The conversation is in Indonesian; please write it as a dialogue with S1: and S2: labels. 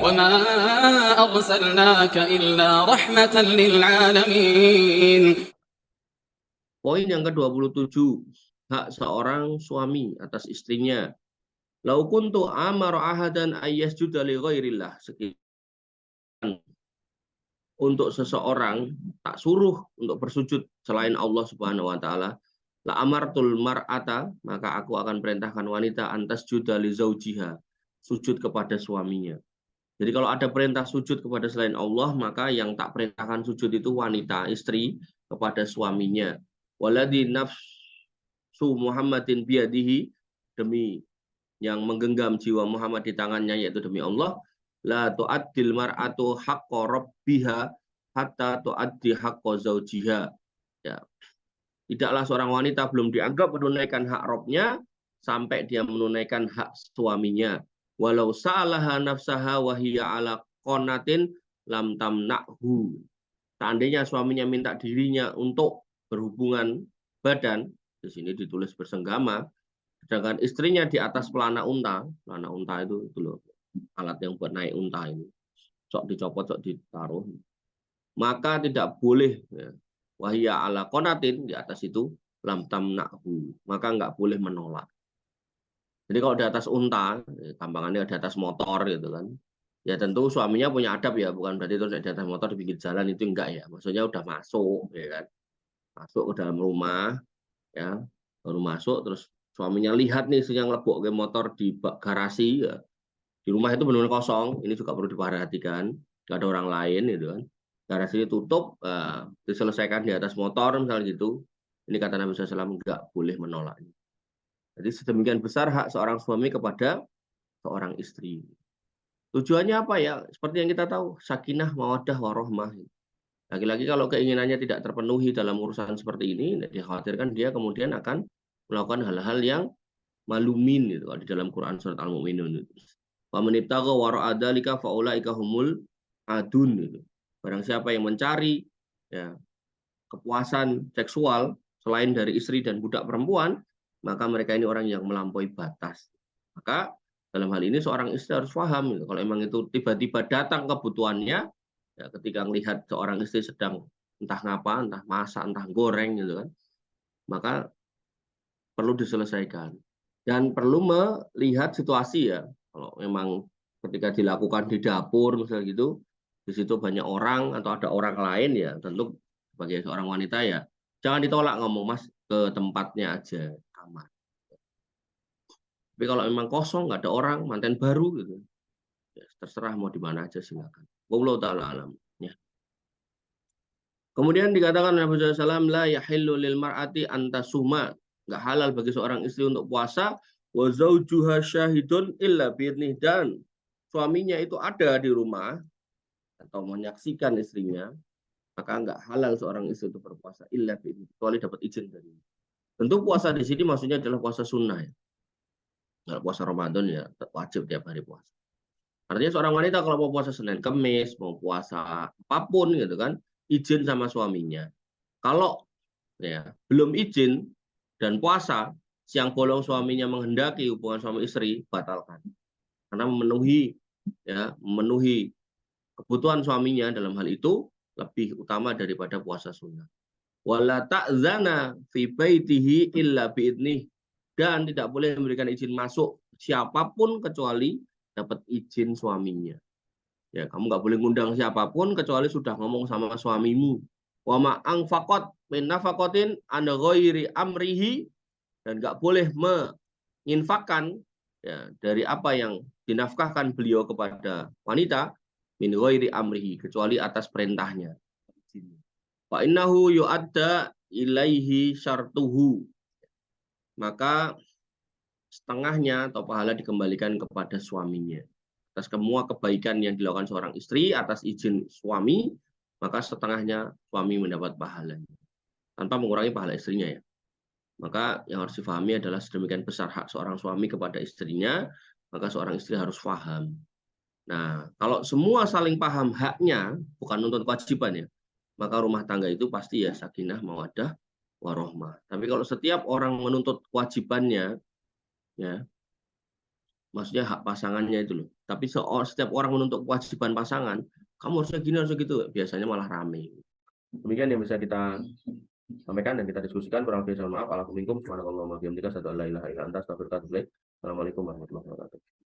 S1: وما أرسلناك إلا رحمة للعالمين.
S2: Poin yang ke-27, hak seorang suami atas istrinya. Lau kuntu amara ahadan ayyasjuda li ghairillah. Untuk seseorang tak suruh untuk bersujud selain Allah Subhanahu wa taala, la amartul mar'ata, maka aku akan perintahkan wanita antas juda li zaujiha, sujud kepada suaminya. Jadi kalau ada perintah sujud kepada selain Allah, maka yang tak perintahkan sujud itu wanita, istri kepada suaminya. Waladhi nafsu Muhammadin biyadihi, demi yang menggenggam jiwa Muhammad di tangannya, yaitu demi Allah, la tu'addil mar'atu haqqa rabbiha hatta tu'addi haqqa zaujiha. Ya. Tidaklah seorang wanita belum dianggap menunaikan hak Robnya sampai dia menunaikan hak suaminya. Walau sa'alaha nafsaha wa hiya ala qonatin lam tamna'hu. Seandainya suaminya minta dirinya untuk berhubungan badan, di sini ditulis bersenggama, sedangkan istrinya di atas pelana unta itu loh, alat yang buat naik unta ini, sok dicopot, sok ditaruh, maka tidak boleh, ya, wahia ala konatin, di atas itu lam tamna'hu, maka nggak boleh menolak. Jadi kalau di atas unta, gampangannya di atas motor gitu kan, ya tentu suaminya punya adab ya, bukan berarti itu di atas motor di pinggir jalan, itu enggak ya, maksudnya udah masuk, ya kan, masuk ke dalam rumah, ya, baru masuk terus suaminya lihat nih istrinya ngelebok ke motor di garasi, ya. Di rumah itu benar-benar kosong, ini juga perlu diperhatikan, nggak ada orang lain gitu kan, garasinya tutup, diselesaikan di atas motor misalnya gitu. Ini kata Nabi SAW, nggak boleh menolaknya. Jadi sedemikian besar hak seorang suami kepada seorang istri. Tujuannya apa ya? Seperti yang kita tahu, sakinah, mawaddah, warohmah. Lagi-lagi kalau keinginannya tidak terpenuhi dalam urusan seperti ini, dikhawatirkan dia kemudian akan melakukan hal-hal yang malumin itu di dalam Quran surat Al-Mu'minun itu. Wa man ibtagha wara'a dzalika faulaika humul adun itu. Barang siapa yang mencari, ya, kepuasan seksual selain dari istri dan budak perempuan, maka mereka ini orang yang melampaui batas. Maka dalam hal ini seorang istri harus paham gitu. Kalau emang itu tiba-tiba datang kebutuhannya, ya, ketika melihat seorang istri sedang entah ngapa, entah masak, entah goreng gitu kan, maka perlu diselesaikan. Dan perlu melihat situasi ya. Kalau memang ketika dilakukan di dapur misalnya gitu, di situ banyak orang atau ada orang lain, ya tentu sebagai seorang wanita ya jangan ditolak, ngomong mas ke tempatnya aja, kamar. Tapi kalau memang kosong nggak ada orang, manten baru gitu, ya terserah mau di mana aja silakan. Wallahu taala alam. Ya. Kemudian dikatakan Nabi SAW, la yahillu lil mar'ati antasuma, nggak halal bagi seorang istri untuk puasa, wa zaujuha syahidun illa bi'idnih, dan suaminya itu ada di rumah atau menyaksikan istrinya, maka nggak halal seorang istri itu berpuasa illa bi'idnih, kecuali dapat izin dari. Tentu puasa di sini maksudnya adalah puasa sunnah ya. Kalau puasa Ramadan ya wajib tiap hari puasa. Artinya seorang wanita kalau mau puasa Senin Kemis, mau puasa apapun gitu kan, izin sama suaminya. Kalau ya belum izin dan puasa, siang bolong suaminya menghendaki hubungan suami istri, batalkan. Karena memenuhi kebutuhan suaminya dalam hal itu lebih utama daripada puasa sunnah. Wala ta'zana fi baitihi illa biidnih, dan tidak boleh memberikan izin masuk siapapun kecuali dapat izin suaminya. Ya, kamu nggak boleh ngundang siapapun kecuali sudah ngomong sama suamimu. Wa ma anfaqat min nafaqatin an ghairi amrihi, dan nggak boleh menginfakkan, ya, dari apa yang dinafkahkan beliau kepada wanita, min ghairi amrihi, kecuali atas perintahnya. Fa innahu yu'adda ilaihi syartuhu, maka setengahnya atau pahala dikembalikan kepada suaminya. Atas semua kebaikan yang dilakukan seorang istri atas izin suami, maka setengahnya suami mendapat pahalanya, tanpa mengurangi pahala istrinya ya. Maka yang harus difahami adalah sedemikian besar hak seorang suami kepada istrinya, maka seorang istri harus paham. Nah, kalau semua saling paham haknya, bukan nuntut kewajiban ya, maka rumah tangga itu pasti ya sakinah, mawaddah, warohmah. Tapi kalau setiap orang menuntut kewajibannya, ya, maksudnya hak pasangannya itu loh. Tapi setiap orang menuntut kewajiban pasangan, kamu harusnya gini, harusnya gitu, biasanya malah rame. Demikian yang bisa kita sampaikan dan kita diskusikan. Kurang lebih mohon maaf. Assalamualaikum warahmatullahi wabarakatuh. Assalamualaikum warahmatullahi wabarakatuh.